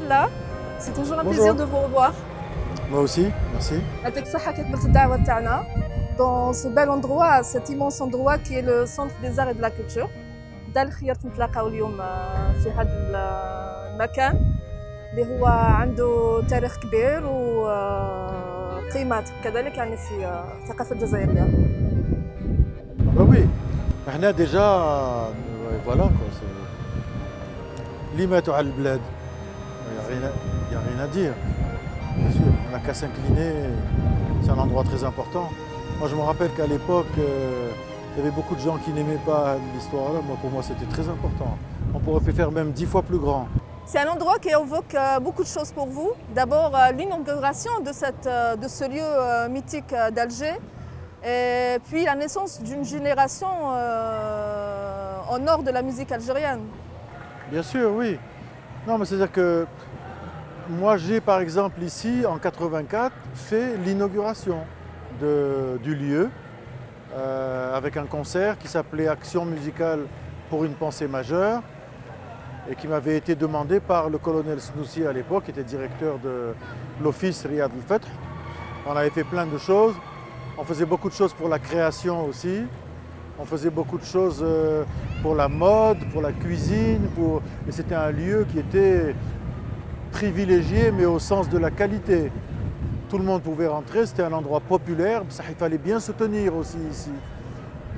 Nialla, c'est toujours un Bonjour. plaisir de vous revoir. Moi aussi, merci. يعطيك الصحة كي قبلت الدعوة تاعنا dans ce bel endroit, cet immense endroit qui est le centre des arts et de la culture. ده اللي خيرت نتلاقاو اليوم في هذا المكان اللي هو عنده تاريخ كبير وقيمات كذلك يعني في الثقافة الجزائرية. Ah oui, احنا déjà, voilà quoi, c'est اللي ماتوا على البلاد. Il y a rien à dire. Bien sûr, on n'a qu'à s'incliner, c'est un endroit très important. Moi je me rappelle qu'à l'époque, il y avait beaucoup de gens qui n'aimaient pas l'histoire là. Moi, pour moi c'était très important. On pourrait faire même 10 fois plus grand. C'est un endroit qui évoque beaucoup de choses pour vous. D'abord l'inauguration de ce lieu mythique d'Alger, et puis la naissance d'une génération en or de la musique algérienne. Bien sûr, oui. Non, mais c'est-à-dire que moi j'ai par exemple ici en 84 fait l'inauguration du lieu avec un concert qui s'appelait Action musicale pour une pensée majeure et qui m'avait été demandé par le colonel Snoussi à l'époque, qui était directeur de l'office Riyad al-Fath. On avait fait plein de choses. On faisait beaucoup de choses pour la création aussi. On faisait beaucoup de choses pour la mode, pour la cuisine. Et c'était un lieu qui était privilégié, mais au sens de la qualité. Tout le monde pouvait rentrer, c'était un endroit populaire. Il fallait bien se tenir aussi ici.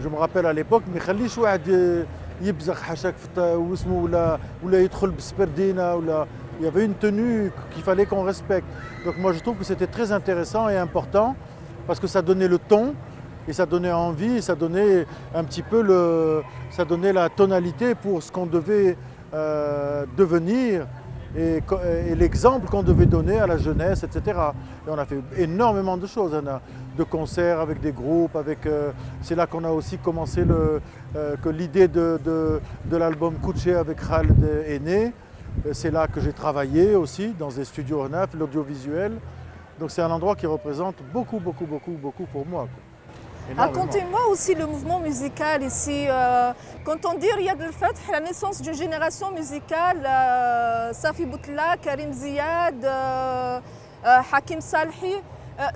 Je me rappelle à l'époque, mais il y avait une tenue qu'il fallait qu'on respecte. Donc moi je trouve que c'était très intéressant et important parce que ça donnait le ton et ça donnait envie et ça donnait un petit peu ça donnait la tonalité pour ce qu'on devait devenir et l'exemple qu'on devait donner à la jeunesse, etc. Et on a fait énormément de choses, de concerts avec des groupes, c'est là qu'on a aussi commencé que l'idée de l'album Kouché avec Khaled est née. C'est là que j'ai travaillé aussi, dans des studios RNAF, l'audiovisuel. Donc c'est un endroit qui représente beaucoup pour moi. Racontez-moi aussi le mouvement musical ici. Quand on dit Riyad al-Fath, la naissance d'une génération musicale, Safi Boutla, Karim Ziad, Hakim Salhi.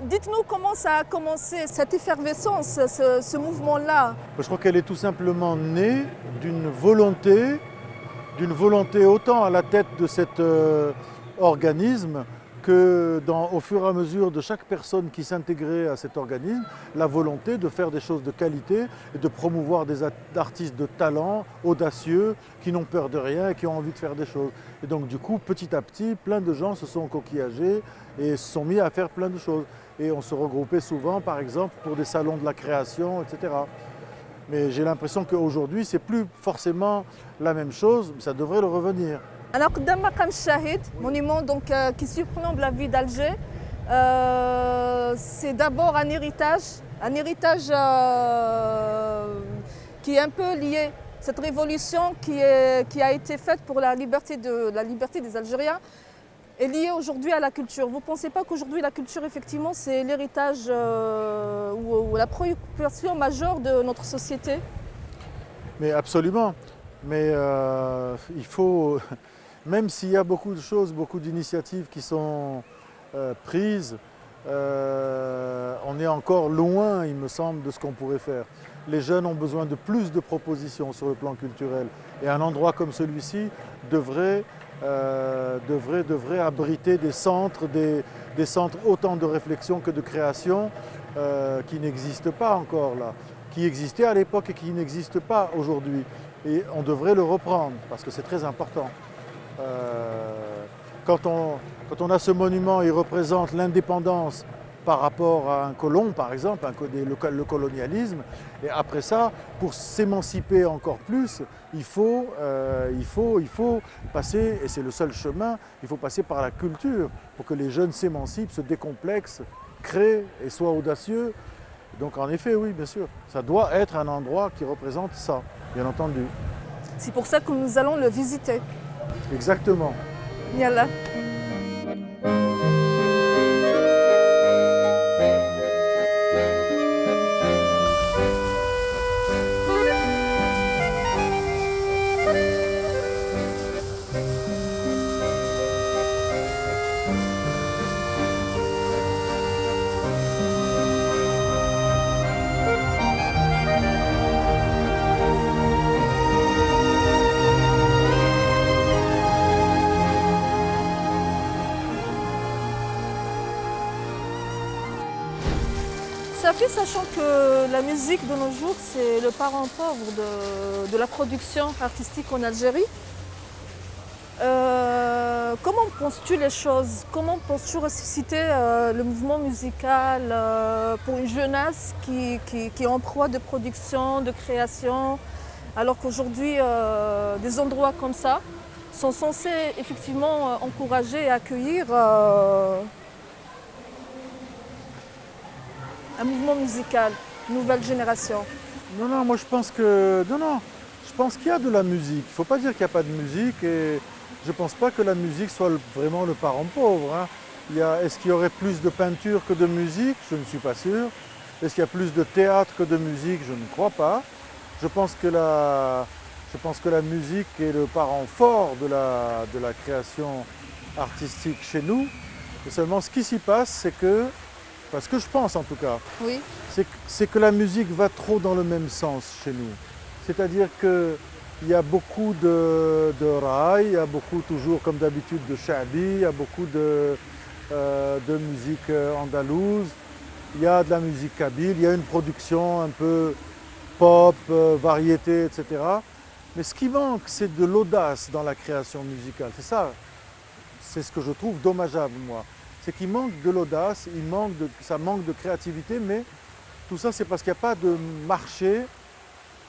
Dites-nous comment ça a commencé, cette effervescence, ce mouvement-là. Je crois qu'elle est tout simplement née d'une volonté autant à la tête de cet organisme que au fur et à mesure de chaque personne qui s'intégrait à cet organisme, la volonté de faire des choses de qualité et de promouvoir des artistes de talent, audacieux, qui n'ont peur de rien et qui ont envie de faire des choses. Et donc du coup, petit à petit, plein de gens se sont coquillagés et se sont mis à faire plein de choses. Et on se regroupait souvent, par exemple, pour des salons de la création, etc. Mais j'ai l'impression qu'aujourd'hui, c'est plus forcément la même chose, mais ça devrait le revenir. Alors, قدام مقام الشاهد, monument donc, qui surplombe la ville d'Alger, c'est d'abord un héritage qui est un peu lié. Cette révolution qui a été faite pour la liberté des Algériens est liée aujourd'hui à la culture. Vous ne pensez pas qu'aujourd'hui la culture, effectivement, c'est l'héritage ou la préoccupation majeure de notre société? Mais absolument. Mais il faut... Même s'il y a beaucoup de choses, beaucoup d'initiatives qui sont prises, on est encore loin, il me semble, de ce qu'on pourrait faire. Les jeunes ont besoin de plus de propositions sur le plan culturel. Et un endroit comme celui-ci devrait abriter des centres autant de réflexion que de création qui n'existent pas encore là, qui existaient à l'époque et qui n'existent pas aujourd'hui. Et on devrait le reprendre parce que c'est très important. Quand on a ce monument, il représente l'indépendance par rapport à un colon, par exemple, le colonialisme. Et après ça, pour s'émanciper encore plus, il faut passer, et c'est le seul chemin, il faut passer par la culture pour que les jeunes s'émancipent, se décomplexent, créent et soient audacieux. Donc en effet, oui, bien sûr, ça doit être un endroit qui représente ça, bien entendu. C'est pour ça que nous allons le visiter. Exactement. Yalla. remarqué, sachant que la musique de nos jours, c'est le parent pauvre de la production artistique en Algérie. Comment penses-tu les choses? Comment penses-tu ressusciter le mouvement musical pour une jeunesse qui est en proie de production, de création, alors qu'aujourd'hui, des endroits comme ça sont censés effectivement encourager et accueillir un mouvement musical, une nouvelle génération? Non, non, moi je pense que. Non, non, je pense qu'il y a de la musique. Il ne faut pas dire qu'il n'y a pas de musique et je ne pense pas que la musique soit vraiment le parent pauvre. Hein. Est-ce qu'il y aurait plus de peinture que de musique? Je ne suis pas sûr. Est-ce qu'il y a plus de théâtre que de musique? Je ne crois pas. Je pense que la musique est le parent fort de la création artistique chez nous. Et seulement ce qui s'y passe, c'est que, parce que je pense en tout cas, Oui. c'est que la musique va trop dans le même sens chez nous. C'est-à-dire qu'il y a beaucoup de raï, il y a beaucoup toujours comme d'habitude de shabi, il y a beaucoup de musique andalouse, il y a de la musique kabyle, il y a une production un peu pop, variété, etc. Mais ce qui manque, c'est de l'audace dans la création musicale. C'est ça, c'est ce que je trouve dommageable, moi. C'est qu'il manque de l'audace, ça manque de créativité, mais tout ça, c'est parce qu'il n'y a pas de marché,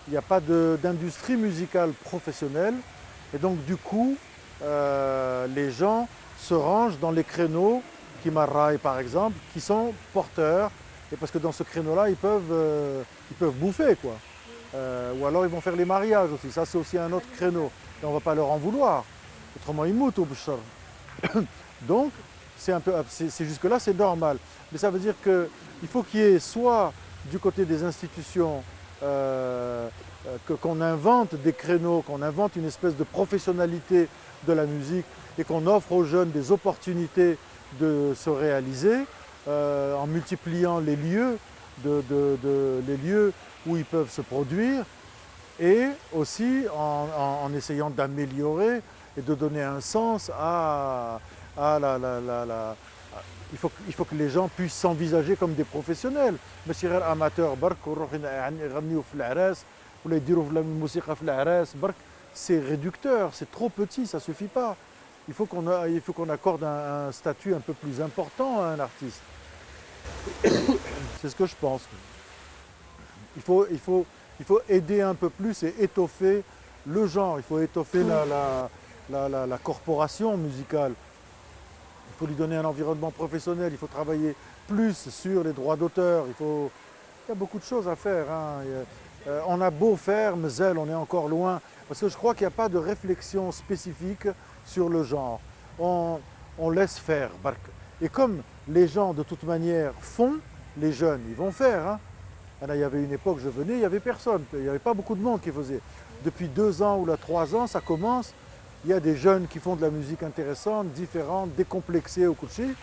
il n'y a pas d'industrie musicale professionnelle. Et donc, du coup, les gens se rangent dans les créneaux, Kimarraï par exemple, qui sont porteurs. Et parce que dans ce créneau-là, ils peuvent bouffer, quoi. Ou alors ils vont faire les mariages aussi. Ça, c'est aussi un autre créneau. Et on ne va pas leur en vouloir. Autrement, ils moutent au bouchard. Donc, c'est jusque-là, c'est normal. Mais ça veut dire qu'il faut qu'il y ait soit du côté des institutions qu'on invente des créneaux, qu'on invente une espèce de professionnalité de la musique et qu'on offre aux jeunes des opportunités de se réaliser en multipliant les lieux, les lieux où ils peuvent se produire et aussi en essayant d'améliorer et de donner un sens il faut que les gens puissent s'envisager comme des professionnels. ماشي غير amateurs برك ويروحوا يغنيوا في الأعراس ولا يديروا في الموسيقى في الأعراس برك. C'est réducteur, c'est trop petit, ça ne suffit pas. Il faut qu'on accorde un statut un peu plus important à un artiste. C'est ce que je pense. Il faut aider un peu plus et étoffer le genre. Il faut étoffer la corporation musicale. Il faut lui donner un environnement professionnel. Il faut travailler plus sur les droits d'auteur. Il y a beaucoup de choses à faire. Hein. On a beau faire, mais on est encore loin. Parce que je crois qu'il n'y a pas de réflexion spécifique sur le genre. On laisse faire. Et comme les gens, de toute manière, font, les jeunes, ils vont faire. Hein. Il y avait une époque, je venais, il n'y avait personne. Il n'y avait pas beaucoup de monde qui faisait. Depuis 2 ans ou 3 ans, ça commence. Il y a des jeunes qui font de la musique intéressante, différente, décomplexée au Kouchi.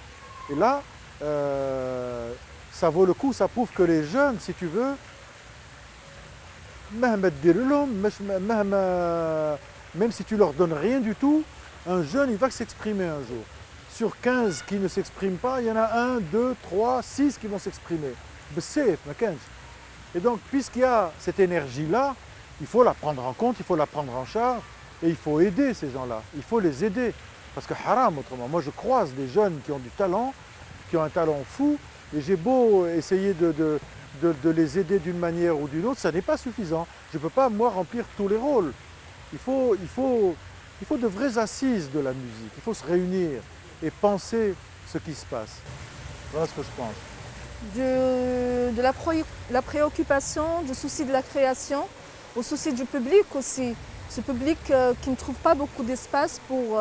Et là, ça vaut le coup, ça prouve que les jeunes, si tu veux, même si tu leur donnes rien du tout, un jeune, il va s'exprimer un jour. Sur 15 qui ne s'expriment pas, il y en a 1, 2, 3, 6 qui vont s'exprimer. Et donc, puisqu'il y a cette énergie-là, il faut la prendre en compte, il faut la prendre en charge, et il faut aider ces gens-là, il faut les aider. Parce que haram, autrement, moi je croise des jeunes qui ont du talent, qui ont un talent fou, et j'ai beau essayer de les aider d'une manière ou d'une autre, ça n'est pas suffisant. Je ne peux pas, moi, remplir tous les rôles. Il faut de vraies assises de la musique, il faut se réunir et penser ce qui se passe. Voilà ce que je pense. De la préoccupation, du souci de la création, au souci du public aussi. Ce public qui ne trouve pas beaucoup d'espace pour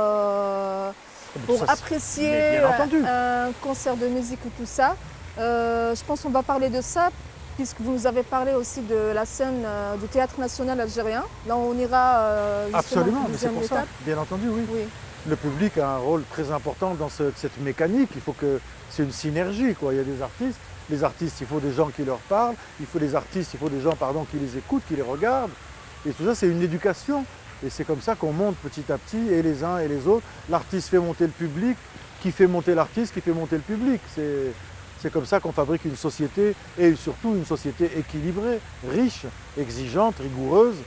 apprécier un concert de musique ou tout ça. Je pense qu'on va parler de ça, puisque vous nous avez parlé aussi de la scène du Théâtre national algérien. Là, on ira absolument, mais c'est pour ça, bien entendu, oui. Le public a un rôle très important dans cette mécanique. C'est une synergie, quoi. Il y a des artistes. Les artistes, il faut des gens qui leur parlent. Il faut des gens qui les écoutent, qui les regardent. Et tout ça, c'est une éducation. Et c'est comme ça qu'on monte petit à petit, et les uns et les autres. L'artiste fait monter le public, qui fait monter l'artiste, qui fait monter le public. C'est comme ça qu'on fabrique une société, et surtout une société équilibrée, riche, exigeante, rigoureuse,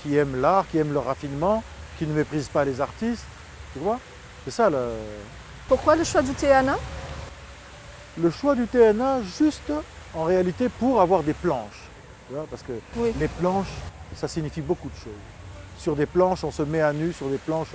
qui aime l'art, qui aime le raffinement, qui ne méprise pas les artistes. Tu vois? C'est ça le... Pourquoi le choix du TNA? Le choix du TNA, juste en réalité pour avoir des planches. Tu vois, parce que Oui. les planches, ça signifie beaucoup de choses. Sur des planches, on se met à nu, sur des planches,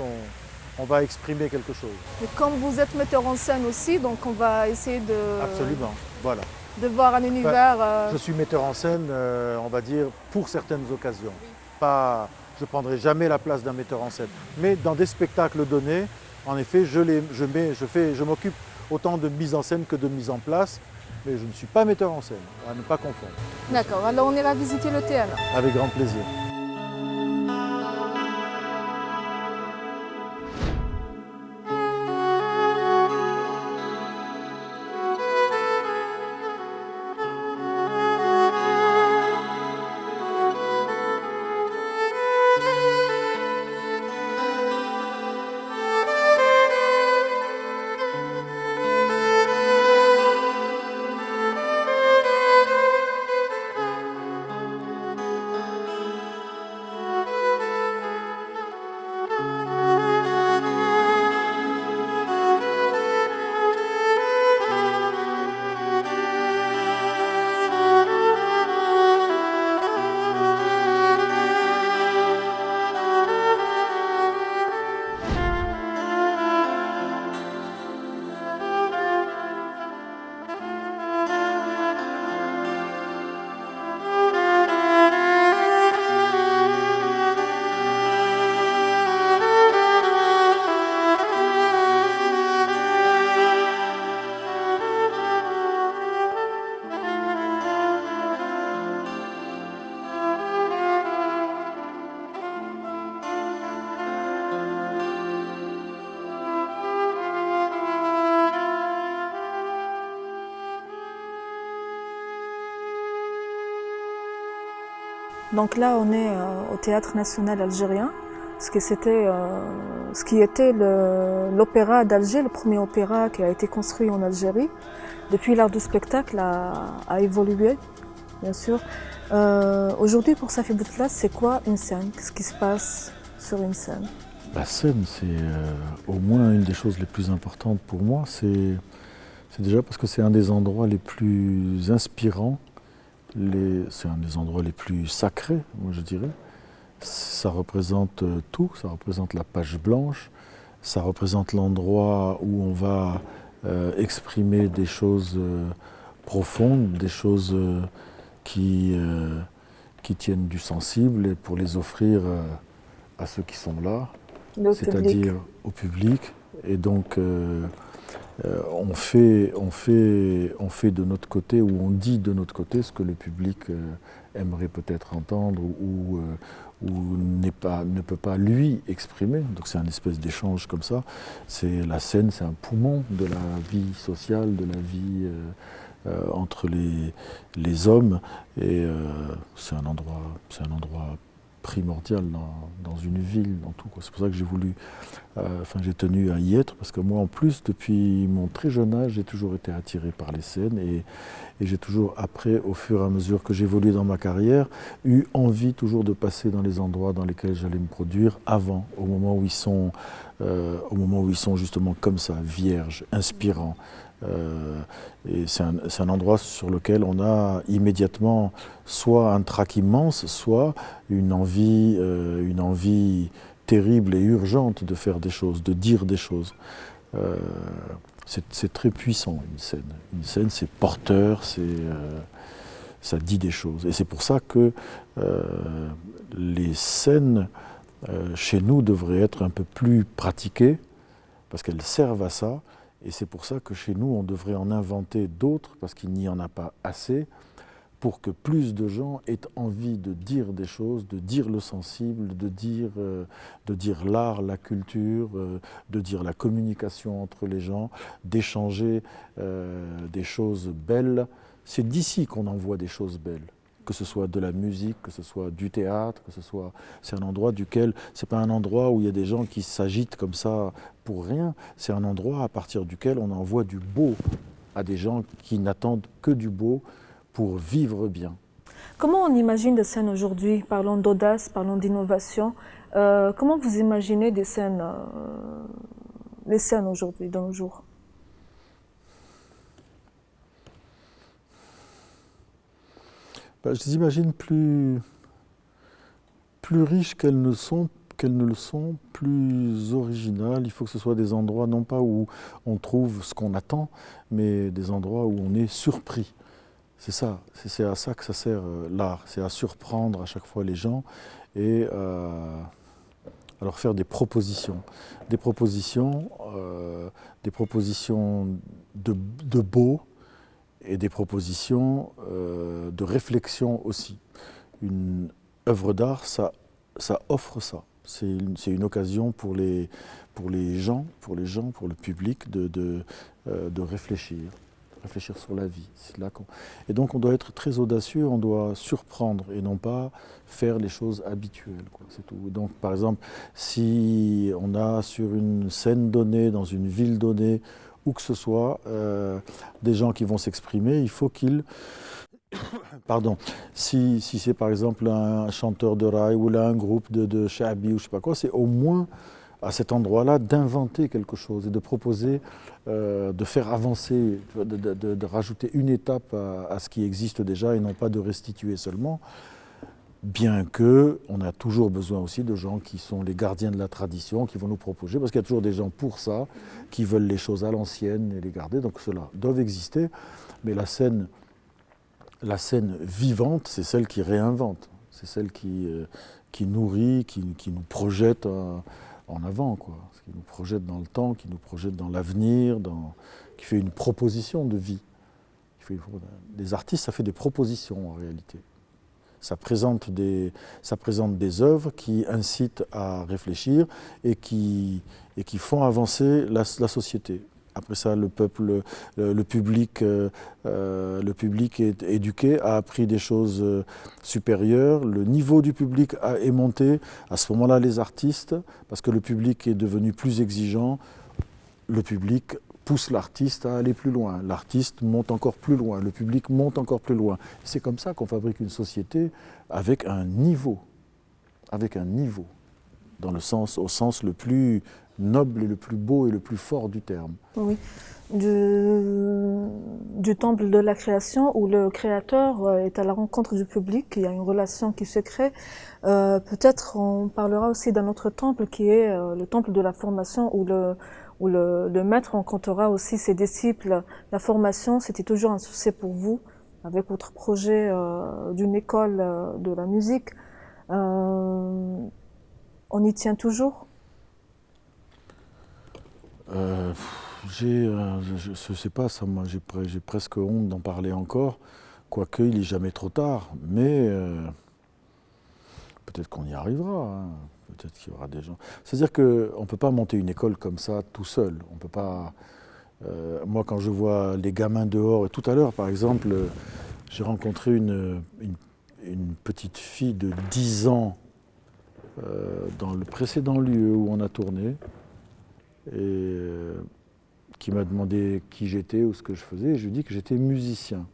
on va exprimer quelque chose. Et comme vous êtes metteur en scène aussi, donc on va essayer Absolument, voilà. de voir un univers... Je suis metteur en scène, on va dire, pour certaines occasions. Pas, je ne prendrai jamais la place d'un metteur en scène. Mais dans des spectacles donnés, en effet, je m'occupe autant de mise en scène que de mise en place. Mais je ne suis pas metteur en scène, à ne pas confondre. D'accord, alors on ira visiter le TNA. Avec grand plaisir. Donc là, on est au Théâtre national algérien, ce qui était l'opéra d'Alger, le premier opéra qui a été construit en Algérie. Depuis, l'art du spectacle a évolué, bien sûr. Aujourd'hui, pour Safi Boutella, c'est quoi une scène? Qu'est-ce qui se passe sur une scène? La scène, c'est au moins une des choses les plus importantes pour moi. C'est déjà parce que c'est un des endroits les plus inspirants. C'est un des endroits les plus sacrés, moi je dirais. Ça représente tout, ça représente la page blanche, ça représente l'endroit où on va exprimer des choses profondes, des choses qui tiennent du sensible et pour les offrir à ceux qui sont là, c'est-à-dire au public. Et donc on fait de notre côté, ou on dit de notre côté ce que le public aimerait peut-être entendre ou ne peut pas lui exprimer. Donc c'est un espèce d'échange comme ça. La scène, c'est un poumon de la vie sociale, de la vie entre les hommes. Et c'est un endroit primordial dans une ville, dans tout. C'est pour ça que j'ai tenu à y être, parce que moi en plus, depuis mon très jeune âge, j'ai toujours été attiré par les scènes et j'ai toujours, après, au fur et à mesure que j'évoluais dans ma carrière, eu envie toujours de passer dans les endroits dans lesquels j'allais me produire avant, au moment où ils sont justement comme ça, vierges, inspirants. Et c'est un endroit sur lequel on a immédiatement soit un trac immense, soit une envie terrible et urgente de faire des choses, de dire des choses. C'est très puissant, une scène. Une scène, c'est porteur, ça dit des choses. Et c'est pour ça que les scènes chez nous devraient être un peu plus pratiquées, parce qu'elles servent à ça. Et c'est pour ça que chez nous, on devrait en inventer d'autres, parce qu'il n'y en a pas assez, pour que plus de gens aient envie de dire des choses, de dire le sensible, de dire l'art, la culture, de dire la communication entre les gens, d'échanger des choses belles. C'est d'ici qu'on envoie des choses belles. Que ce soit de la musique, que ce soit du théâtre, c'est un endroit c'est pas un endroit où il y a des gens qui s'agitent comme ça pour rien, c'est un endroit à partir duquel on envoie du beau à des gens qui n'attendent que du beau pour vivre bien. Comment on imagine des scènes aujourd'hui? Parlons d'audace, parlons d'innovation. Comment vous imaginez des scènes, les scènes aujourd'hui, dans nos jours? Ben, je les imagine plus riches qu'elles ne le sont, plus originales. Il faut que ce soit des endroits non pas où on trouve ce qu'on attend, mais des endroits où on est surpris. C'est ça, c'est à ça que ça sert l'art, c'est à surprendre à chaque fois les gens et à leur faire des propositions. Des propositions de beau et des propositions de réflexion aussi. Une œuvre d'art, ça offre ça. C'est une occasion pour les gens, pour le public de réfléchir sur la vie. Et donc on doit être très audacieux, on doit surprendre et non pas faire les choses habituelles, quoi, c'est tout. Donc par exemple, si on a sur une scène donnée, dans une ville donnée, où que ce soit, des gens qui vont s'exprimer, il faut qu'ils... Pardon, si c'est par exemple un chanteur de raï ou là un groupe de shabi ou je sais pas quoi, c'est au moins à cet endroit-là d'inventer quelque chose et de proposer, de faire avancer, de rajouter une étape à ce qui existe déjà et non pas de restituer seulement, bien qu'on a toujours besoin aussi de gens qui sont les gardiens de la tradition, qui vont nous proposer, parce qu'il y a toujours des gens pour ça, qui veulent les choses à l'ancienne et les garder, donc ceux-là doivent exister, mais la scène vivante, c'est celle qui réinvente, c'est celle qui nourrit, qui nous projette en avant, quoi. Qui nous projette dans le temps, qui nous projette dans l'avenir, qui fait une proposition de vie. Les artistes, ça fait des propositions en réalité. Ça présente des œuvres qui incitent à réfléchir et qui font avancer la société. Après ça, le public est éduqué, a appris des choses supérieures, le niveau du public est monté. À ce moment-là, les artistes, parce que le public est devenu plus exigeant, le public pousse l'artiste à aller plus loin. L'artiste monte encore plus loin, le public monte encore plus loin. C'est comme ça qu'on fabrique une société avec un niveau, au sens le plus noble et le plus beau et le plus fort du terme. Oui, du temple de la création où le créateur est à la rencontre du public, il y a une relation qui se crée. Peut-être on parlera aussi d'un autre temple qui est le temple de la formation où le maître rencontrera aussi ses disciples. La formation, c'était toujours un souci pour vous avec votre projet d'une école de la musique. On y tient toujours? Je sais pas, ça, moi, j'ai presque honte d'en parler encore, quoique il n'est jamais trop tard, mais peut-être qu'on y arrivera, hein. Peut-être qu'il y aura des gens. C'est-à-dire qu'on ne peut pas monter une école comme ça tout seul. On peut pas. Moi, quand je vois les gamins dehors, et tout à l'heure, par exemple, j'ai rencontré une petite fille de 10 ans dans le précédent lieu où on a tourné, et qui m'a demandé qui j'étais ou ce que je faisais, et je lui ai dit que j'étais musicien.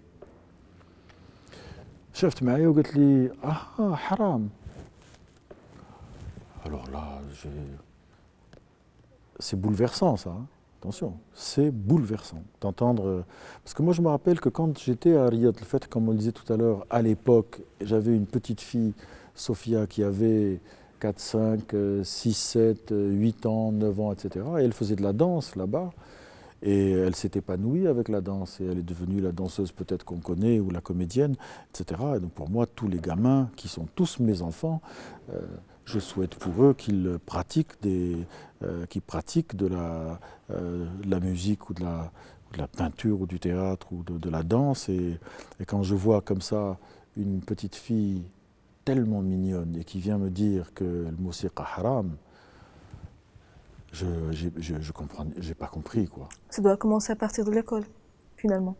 شافت معايا وقالت لي حرام. Alors là, c'est bouleversant ça, hein. Attention, c'est bouleversant d'entendre. Parce que moi je me rappelle que quand j'étais à Riyad el-Fath, comme on le disait tout à l'heure, à l'époque, j'avais une petite fille, Sophia, qui avait 4, 5, 6, 7, 8 ans, 9 ans, etc. Et elle faisait de la danse là-bas. Et elle s'est épanouie avec la danse. Et elle est devenue la danseuse peut-être qu'on connaît, ou la comédienne, etc. Et donc pour moi, tous les gamins, qui sont tous mes enfants, je souhaite pour eux qu'ils pratiquent, de la musique ou de la peinture ou du théâtre ou de la danse. Et quand je vois comme ça une petite fille tellement mignonne et qui vient me dire que le musiqa haram, je comprends, j'ai pas compris, quoi. Ça doit commencer à partir de l'école, finalement.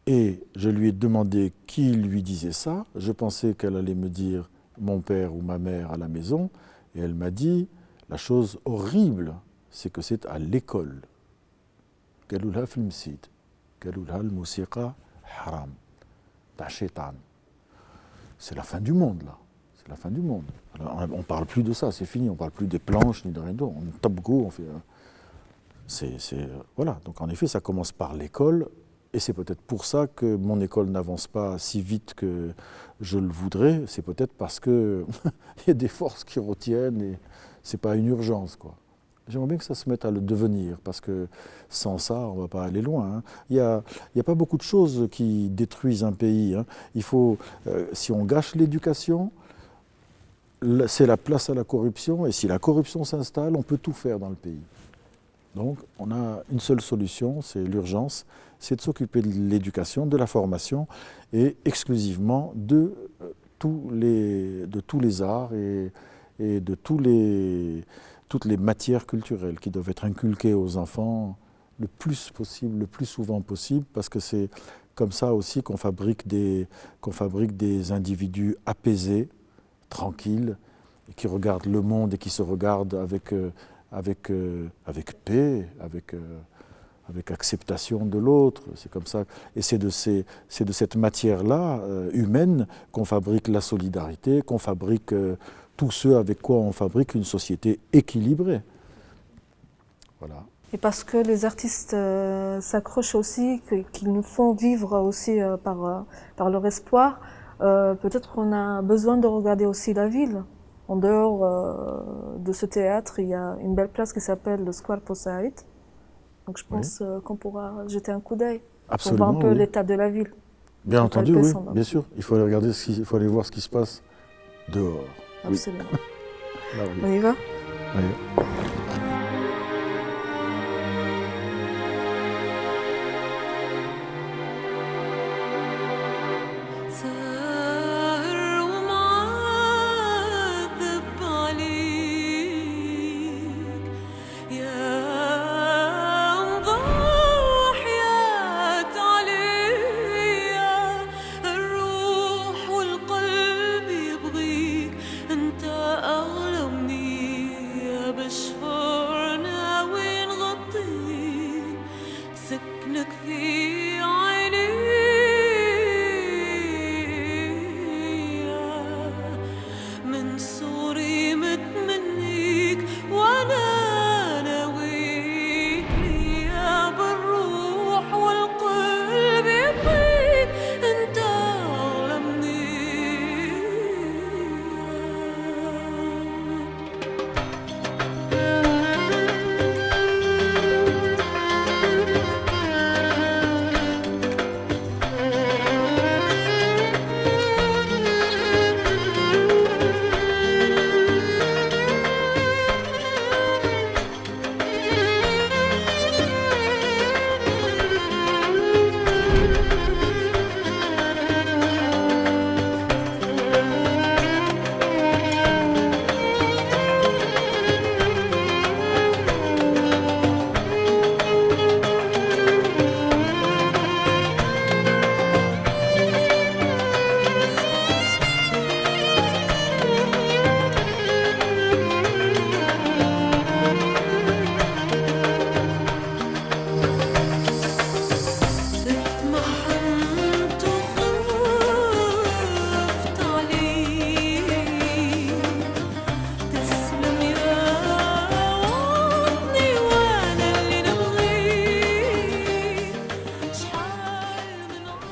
Et je lui ai demandé qui lui disait ça. Je pensais qu'elle allait me dire mon père ou ma mère à la maison. Et elle m'a dit, la chose horrible, c'est que c'est à l'école. قالوا لها في المسجد. قالوا لها الموسيقى حرام تاع الشيطان. C'est la fin du monde là. C'est la fin du monde. Alors, on ne parle plus de ça, c'est fini. On ne parle plus des planches ni de rien d'autre. On tape go, on fait. Voilà. Donc en effet, ça commence par l'école. Et c'est peut-être pour ça que mon école n'avance pas si vite que je le voudrais. C'est peut-être parce qu'il y a des forces qui retiennent et ce n'est pas une urgence, quoi. J'aimerais bien que ça se mette à le devenir, parce que sans ça, on ne va pas aller loin, hein. Il y a pas beaucoup de choses qui détruisent un pays, hein. Il faut, si on gâche l'éducation, c'est la place à la corruption, et si la corruption s'installe, on peut tout faire dans le pays. Donc on a une seule solution, c'est l'urgence, c'est de s'occuper de l'éducation, de la formation, et exclusivement de tous les arts et de toutes les matières culturelles qui doivent être inculquées aux enfants le plus possible, le plus souvent possible, parce que c'est comme ça aussi qu'on fabrique des individus apaisés, tranquilles, et qui regardent le monde et qui se regardent avec paix, avec acceptation de l'autre. C'est comme ça. Et c'est de cette matière-là, humaine, qu'on fabrique la solidarité, qu'on fabrique tout ce avec quoi on fabrique une société équilibrée. Voilà. Et parce que les artistes s'accrochent aussi, qu'ils nous font vivre aussi par leur espoir, peut-être qu'on a besoin de regarder aussi la ville. En dehors de ce théâtre, il y a une belle place qui s'appelle le Square Posaïd. Donc je pense qu'on pourra jeter un coup d'œil pour voir un peu l'état de la ville. Bien entendu, oui, bien sûr. Il faut aller regarder, il faut aller voir ce qui se passe dehors. Absolument. Oui. Là, oui. On y va? Oui.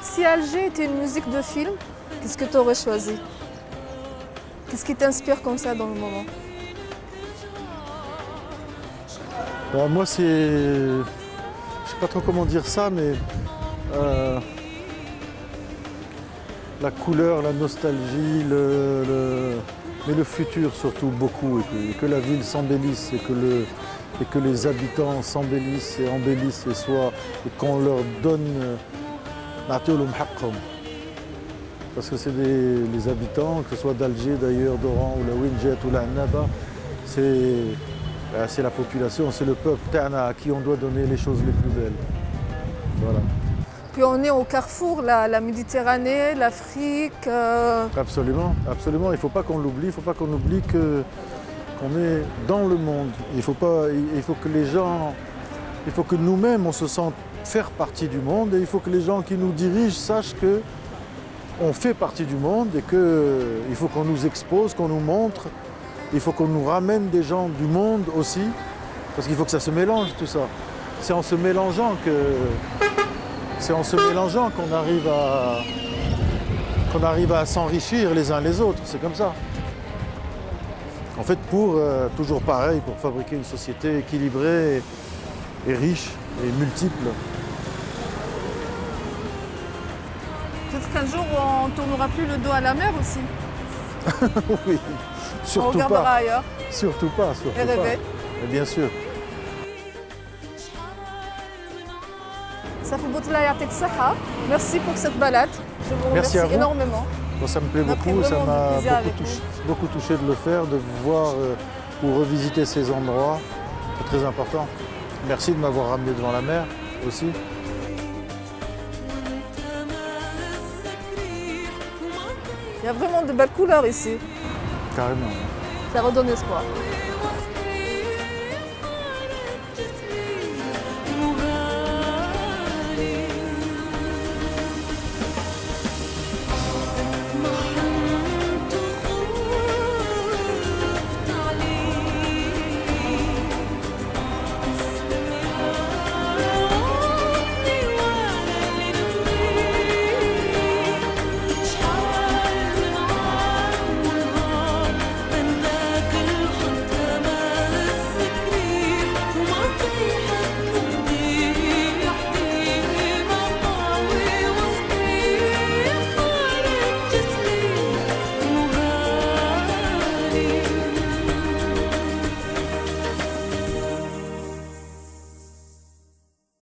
Si Alger était une musique de film, qu'est-ce que tu aurais choisi? Qu'est-ce qui t'inspire comme ça dans le moment? Moi, c'est... Je sais pas trop comment dire ça, mais... la couleur, la nostalgie, mais le futur surtout beaucoup, et que la ville s'embellisse, et que les habitants s'embellissent et embellissent, et qu'on leur donne... Parce que c'est les habitants, que ce soit d'Alger d'ailleurs, d'Oran ou la Winjet ou la Annaba, c'est la population, c'est le peuple à qui on doit donner les choses les plus belles. Voilà. Puis on est au carrefour, la Méditerranée, l'Afrique. Absolument, absolument. Il ne faut pas qu'on l'oublie, il ne faut pas qu'on oublie qu'on est dans le monde. Il faut que les gens, il faut que nous-mêmes on se sente faire partie du monde et il faut que les gens qui nous dirigent sachent qu'on fait partie du monde et qu'il faut qu'on nous expose, qu'on nous montre, il faut qu'on nous ramène des gens du monde aussi, parce qu'il faut que ça se mélange tout ça. C'est en se mélangeant qu'on arrive à s'enrichir les uns les autres, c'est comme ça. En fait, toujours pareil, pour fabriquer une société équilibrée et riche et multiple. Peut-être qu'un jour, on ne tournera plus le dos à la mer aussi. Oui, On surtout regardera pas. ailleurs Surtout pas, surtout et pas. rêver. Mais bien sûr. Safi Boutella يعطيك الصحة. Merci pour cette balade. Je vous Merci remercie à vous. énormément. Bon, ça me plaît On a pris beaucoup, ça vraiment du m'a plaisir avec beaucoup touché de le faire, de voir ou revisiter ces endroits. C'est très important. Merci de m'avoir ramené devant la mer aussi. Il y a vraiment de belles couleurs ici. Carrément. Ça redonne espoir.